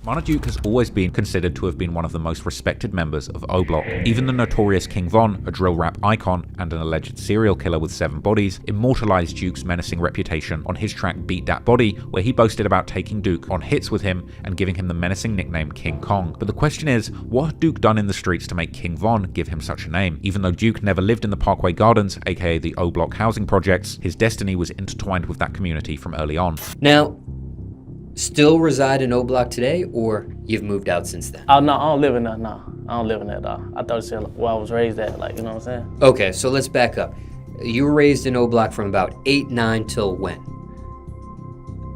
Munna Duke has always been considered to have been one of the most respected members of O Block. Even the notorious King Von, a drill rap icon and an alleged serial killer with 7 bodies, immortalized Duke's menacing reputation on his track Beat Dat Body, where he boasted about taking Duke on hits with him and giving him the menacing nickname King Kong. But the question is, what had Duke done in the streets to make King Von give him such a name? Even though Duke never lived in the Parkway Gardens, aka the O Block housing projects, his destiny was intertwined with that community from early on. Now, still reside in O Block today, or you've moved out since then? Oh, no, I don't live in there, no. I don't live in there at all. I thought you said where I was raised at, like, you know what I'm saying? Okay, so let's back up. You were raised in O Block from about 8, 9 till when?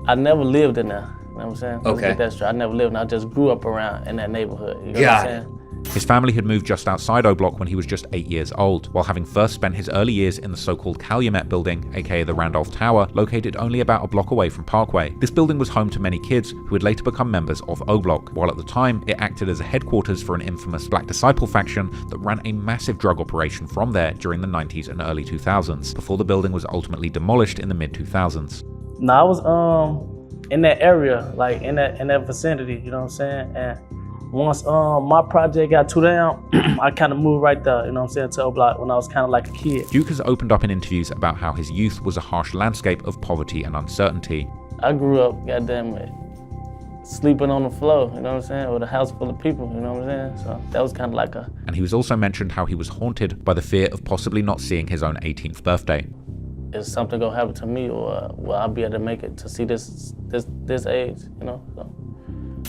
I never lived in there, you know what I'm saying? Okay. That's true. I never lived in there. I just grew up around in that neighborhood, you know what I'm saying? His family had moved just outside O Block when he was just 8 years old, while having first spent his early years in the so-called Calumet building, aka the Randolph Tower, located only about a block away from Parkway. This building was home to many kids who would later become members of O Block, while at the time it acted as a headquarters for an infamous Black Disciple faction that ran a massive drug operation from there during the 90s and early 2000s, before the building was ultimately demolished in the mid-2000s. No, I was in that area, like in that vicinity, you know what I'm saying? And once my project got too down, I kind of moved right there, you know what I'm saying, to O Block when I was kind of like a kid. Duke has opened up in interviews about how his youth was a harsh landscape of poverty and uncertainty. I grew up, goddamn it, sleeping on the floor, you know what I'm saying, with a house full of people, you know what I'm saying? So that was kind of like a... And he was also mentioned how he was haunted by the fear of possibly not seeing his own 18th birthday. Is something gonna happen to me, or will I be able to make it to see this age, you know? So.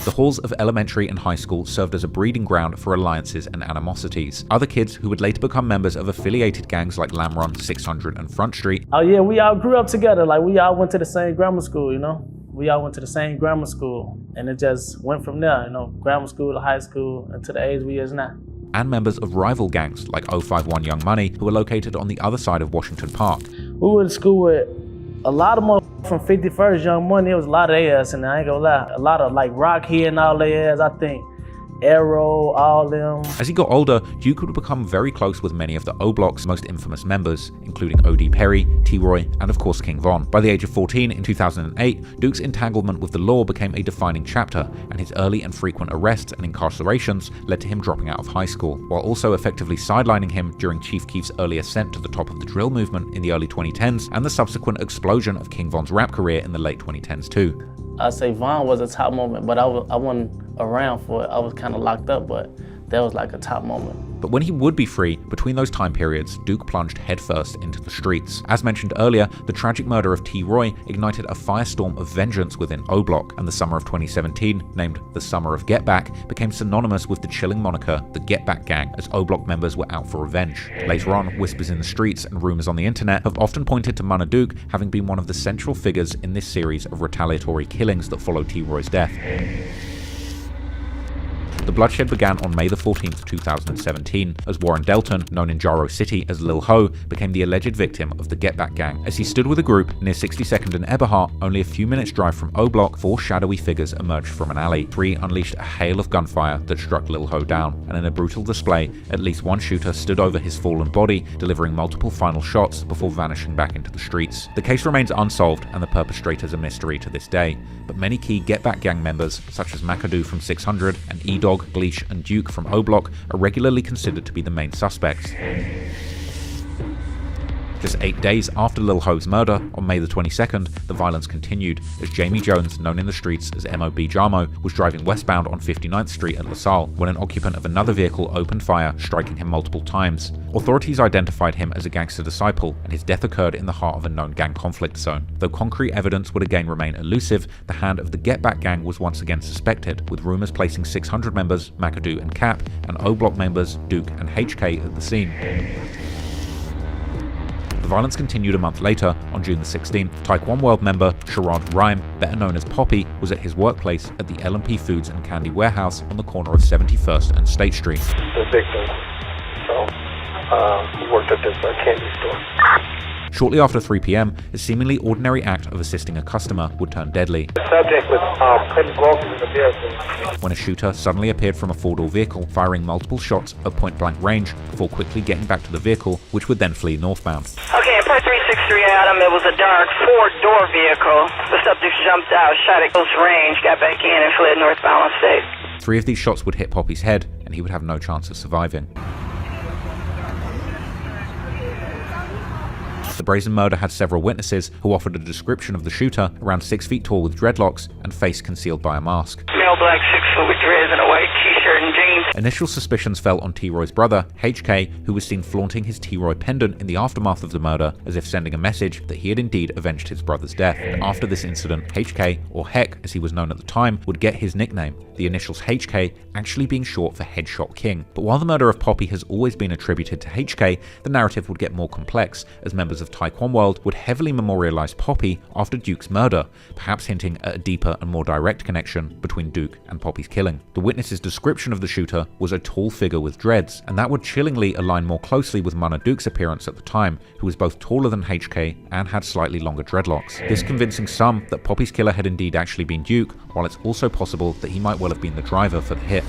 The halls of elementary and high school served as a breeding ground for alliances and animosities. Other kids who would later become members of affiliated gangs like Lamron, 600 and Front Street. Oh yeah, we all grew up together. Like we all went to the same grammar school, you know? We all went to the same grammar school, and it just went from there, you know, grammar school to high school and to the age we is now. And members of rival gangs like 051 Young Money, who were located on the other side of Washington Park. We went to school with a lot of motherfuckers from 51st Young Money. It was a lot of their ass, and I ain't gonna lie. A lot of like Rockhead and all their ass, I think. Arrow, all them. As he got older, Duke would become very close with many of the O Block's most infamous members, including O.D. Perry, T-Roy, and of course King Von. By the age of 14 in 2008, Duke's entanglement with the law became a defining chapter, and his early and frequent arrests and incarcerations led to him dropping out of high school, while also effectively sidelining him during Chief Keef's early ascent to the top of the drill movement in the early 2010s, and the subsequent explosion of King Von's rap career in the late 2010s too. I'd say Von was a top moment, but I wasn't around for it. I was kind of locked up, but that was like a top moment. But when he would be free, between those time periods, Duke plunged headfirst into the streets. As mentioned earlier, the tragic murder of T-Roy ignited a firestorm of vengeance within O Block, and the summer of 2017, named the Summer of Get Back, became synonymous with the chilling moniker the Get Back Gang, as O Block members were out for revenge. Later on, whispers in the streets and rumors on the internet have often pointed to Munna Duke having been one of the central figures in this series of retaliatory killings that followed T-Roy's death. The bloodshed began on May the 14th, 2017, as Warren Delton, known in Jaro City as Lil Ho, became the alleged victim of the Get Back Gang. As he stood with a group near 62nd and Eberhart, only a few minutes' drive from O Block, 4 shadowy figures emerged from an alley. 3 unleashed a hail of gunfire that struck Lil Ho down, and in a brutal display, at least one shooter stood over his fallen body, delivering multiple final shots before vanishing back into the streets. The case remains unsolved, and the perpetrators a mystery to this day, but many key Get Back Gang members, such as McAdoo from 600 and E-Dog, Gleesh and Duke from O Block, are regularly considered to be the main suspects. Just 8 days after Lil Ho's murder, on May the 22nd, the violence continued as Jamie Jones, known in the streets as M.O.B. Jamo, was driving westbound on 59th Street at LaSalle when an occupant of another vehicle opened fire, striking him multiple times. Authorities identified him as a gangster disciple, and his death occurred in the heart of a known gang conflict zone. Though concrete evidence would again remain elusive, the hand of the Get Back Gang was once again suspected, with rumors placing 600 members, McAdoo and Cap, and O Block members, Duke and HK, at the scene. The violence continued a month later. On June the 16th, Taekwondo World member Sherrod Rhyme, better known as Poppy, was at his workplace at the L&P Foods and Candy Warehouse on the corner of 71st and State Street. The victim, so he worked at this candy store. Shortly after 3 p.m, a seemingly ordinary act of assisting a customer would turn deadly. The subject was putting gloves in the vehicle when a shooter suddenly appeared from a 4-door vehicle, firing multiple shots at point-blank range before quickly getting back to the vehicle, which would then flee northbound. Okay, part 3 6-3 Adam. It was a dark four-door vehicle. The subjects jumped out, shot at close range, got back in, and fled northbound on State. 3 of these shots would hit Poppy's head, and he would have no chance of surviving. The brazen murder had several witnesses who offered a description of the shooter, around 6 feet tall with dreadlocks and face concealed by a mask. Male black, 6 foot with dreads and a white t-shirt and jeans. Initial suspicions fell on T-Roy's brother, HK, who was seen flaunting his T-Roy pendant in the aftermath of the murder, as if sending a message that he had indeed avenged his brother's death. And after this incident, HK, or Heck as he was known at the time, would get his nickname, the initials HK actually being short for Headshot King. But while the murder of Poppy has always been attributed to HK, the narrative would get more complex, as members of Taekwon World would heavily memorialize Poppy after Duke's murder, perhaps hinting at a deeper and more direct connection between Duke and Poppy's killing. The witness's description of the shooter was a tall figure with dreads, and that would chillingly align more closely with Munna Duke's appearance at the time, who was both taller than HK and had slightly longer dreadlocks. This convincing some that Poppy's killer had indeed actually been Duke, while it's also possible that he might well have been the driver for the hit.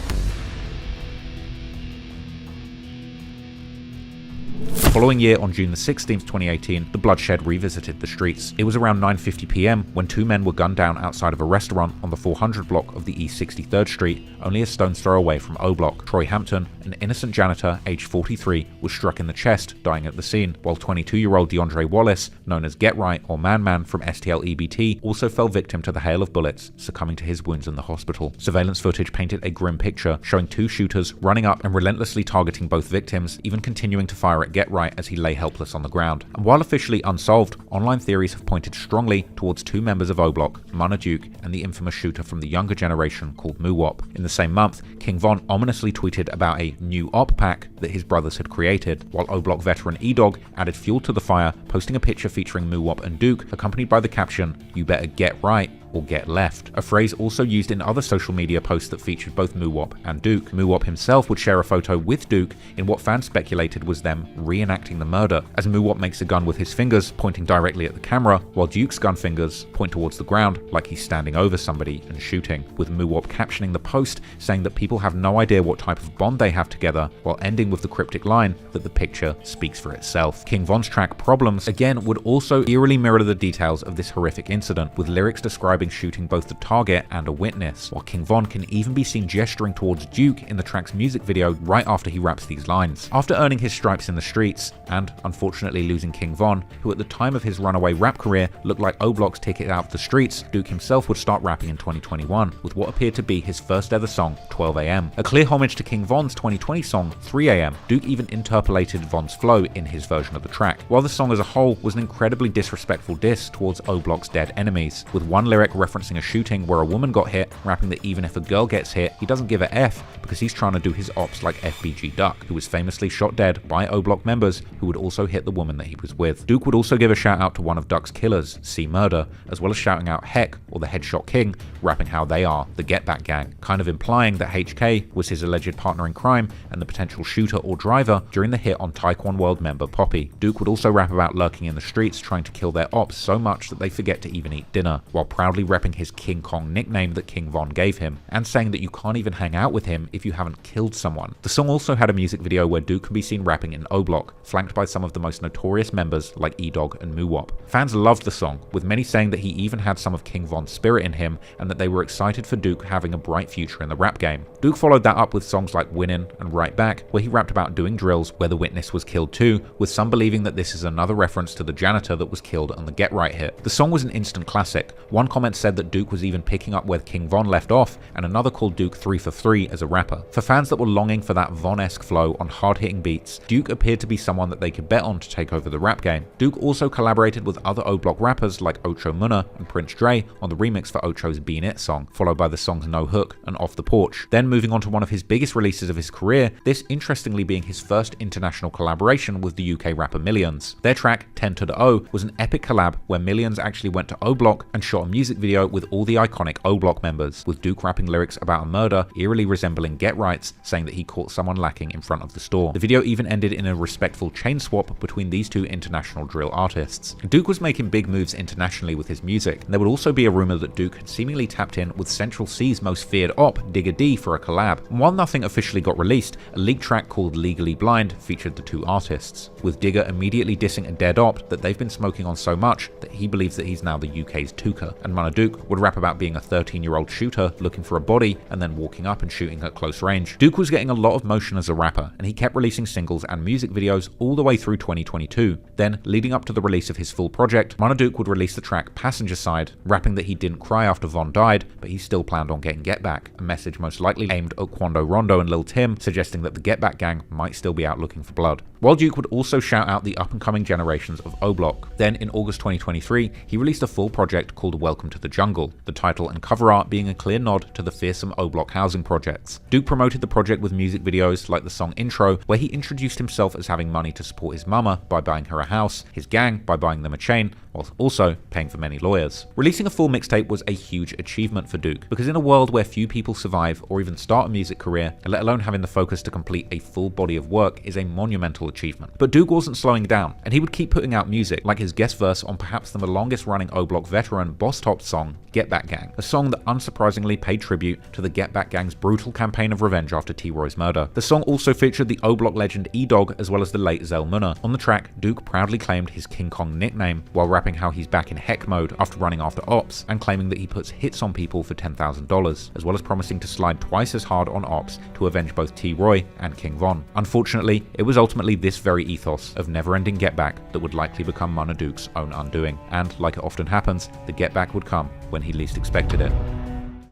The following year, on June the 16th, 2018, the bloodshed revisited the streets. It was around 9:50 p.m. when 2 men were gunned down outside of a restaurant on the 400 block of the East 63rd Street, only a stone's throw away from O Block. Troy Hampton, an innocent janitor, aged 43, was struck in the chest, dying at the scene, while 22-year-old DeAndre Wallace, known as Get Right or Man Man from STL EBT, also fell victim to the hail of bullets, succumbing to his wounds in the hospital. Surveillance footage painted a grim picture, showing 2 shooters running up and relentlessly targeting both victims, even continuing to fire at Get Right as he lay helpless on the ground. And while officially unsolved, online theories have pointed strongly towards 2 members of O Block, Munna Duke and the infamous shooter from the younger generation called Muwop. In the same month, King Von ominously tweeted about a new op pack that his brothers had created, while O Block veteran E-Dog added fuel to the fire, posting a picture featuring Muwop and Duke, accompanied by the caption, "You better get right or get left," a phrase also used in other social media posts that featured both Muwop and Duke. Muwop himself would share a photo with Duke in what fans speculated was them reenacting the murder, as Muwop makes a gun with his fingers pointing directly at the camera, while Duke's gun fingers point towards the ground like he's standing over somebody and shooting, with Muwop captioning the post saying that people have no idea what type of bond they have together, while ending with the cryptic line that the picture speaks for itself. King Von's track Problems again would also eerily mirror the details of this horrific incident, with lyrics describing shooting both the target and a witness, while King Von can even be seen gesturing towards Duke in the track's music video right after he raps these lines. After earning his stripes in the streets, and unfortunately losing King Von, who at the time of his runaway rap career looked like O Block's ticket out of the streets, Duke himself would start rapping in 2021, with what appeared to be his first ever song, 12 AM. A clear homage to King Von's 2020 song, 3 AM, Duke even interpolated Von's flow in his version of the track, while the song as a whole was an incredibly disrespectful diss towards O Block's dead enemies, with one lyric referencing a shooting where a woman got hit, rapping that even if a girl gets hit, he doesn't give a F because he's trying to do his ops like FBG Duck, who was famously shot dead by O Block members who would also hit the woman that he was with. Duke would also give a shout out to one of Duck's killers, C Murder, as well as shouting out Heck, or the Headshot King, rapping how they are the Get Back Gang, kind of implying that HK was his alleged partner in crime and the potential shooter or driver during the hit on Taekwon World member Poppy. Duke would also rap about lurking in the streets trying to kill their ops so much that they forget to even eat dinner, while proudly repping his King Kong nickname that King Von gave him, and saying that you can't even hang out with him if you haven't killed someone. The song also had a music video where Duke can be seen rapping in O Block, flanked by some of the most notorious members like E-Dog and Muwop. Fans loved the song, with many saying that he even had some of King Von's spirit in him, and that they were excited for Duke having a bright future in the rap game. Duke followed that up with songs like Winnin' and Right Back, where he rapped about doing drills where the witness was killed too, with some believing that this is another reference to the janitor that was killed on the Get Right hit. The song was an instant classic. One comment said that Duke was even picking up where King Von left off, and another called Duke 3 for 3 as a rapper. For fans that were longing for that Von-esque flow on hard-hitting beats, Duke appeared to be someone that they could bet on to take over the rap game. Duke also collaborated with other O Block rappers like Ocho Munna and Prince Dre on the remix for Ocho's Bean It song, followed by the songs No Hook and Off the Porch. Then moving on to one of his biggest releases of his career, this interestingly being his first international collaboration with the UK rapper Millions. Their track 10 to the O was an epic collab where Millions actually went to O Block and shot a music video with all the iconic O Block members, with Duke rapping lyrics about a murder eerily resembling Get Right's, saying that he caught someone lacking in front of the store. The video even ended in a respectful chain swap between these two international drill artists. Duke was making big moves internationally with his music, and there would also be a rumor that Duke had seemingly tapped in with Central C's most feared op, Digga D, for a collab. And while nothing officially got released, a leaked track called Legally Blind featured the two artists, with Digga immediately dissing a dead op that they've been smoking on so much that he believes that he's now the UK's Tuka, and Munna Duke would rap about being a 13-year-old shooter looking for a body and then walking up and shooting at close range. Duke was getting a lot of motion as a rapper, and he kept releasing singles and music videos all the way through 2022. Then, leading up to the release of his full project, Munna Duke would release the track Passenger Side, rapping that he didn't cry after Von died, but he still planned on getting Get Back, a message most likely aimed at Quando Rondo and Lil Tim, suggesting that the Get Back gang might still be out looking for blood. While Duke would also shout out the up-and-coming generations of O Block. Then, in August 2023, he released a full project called Welcome to the Jungle, the title and cover art being a clear nod to the fearsome O Block housing projects. Duke promoted the project with music videos like the song Intro, where he introduced himself as having money to support his mama by buying her a house, his gang by buying them a chain, whilst also paying for many lawyers. Releasing a full mixtape was a huge achievement for Duke, because in a world where few people survive or even start a music career, let alone having the focus to complete a full body of work, is a monumental achievement. But Duke wasn't slowing down, and he would keep putting out music, like his guest verse on perhaps the longest running O Block veteran Boss Top's song, Get Back Gang, a song that unsurprisingly paid tribute to the Get Back Gang's brutal campaign of revenge after T-Roy's murder. The song also featured the O Block legend E-Dog as well as the late Zell Munna. On the track, Duke proudly claimed his King Kong nickname, while rapping how he's back in heck mode after running after ops, and claiming that he puts hits on people for $10,000, as well as promising to slide twice as hard on ops to avenge both T-Roy and King Von. Unfortunately, it was ultimately this very ethos of never-ending Get Back that would likely become Munna Duke's own undoing, and like it often happens, the Get Back would come when he least expected it.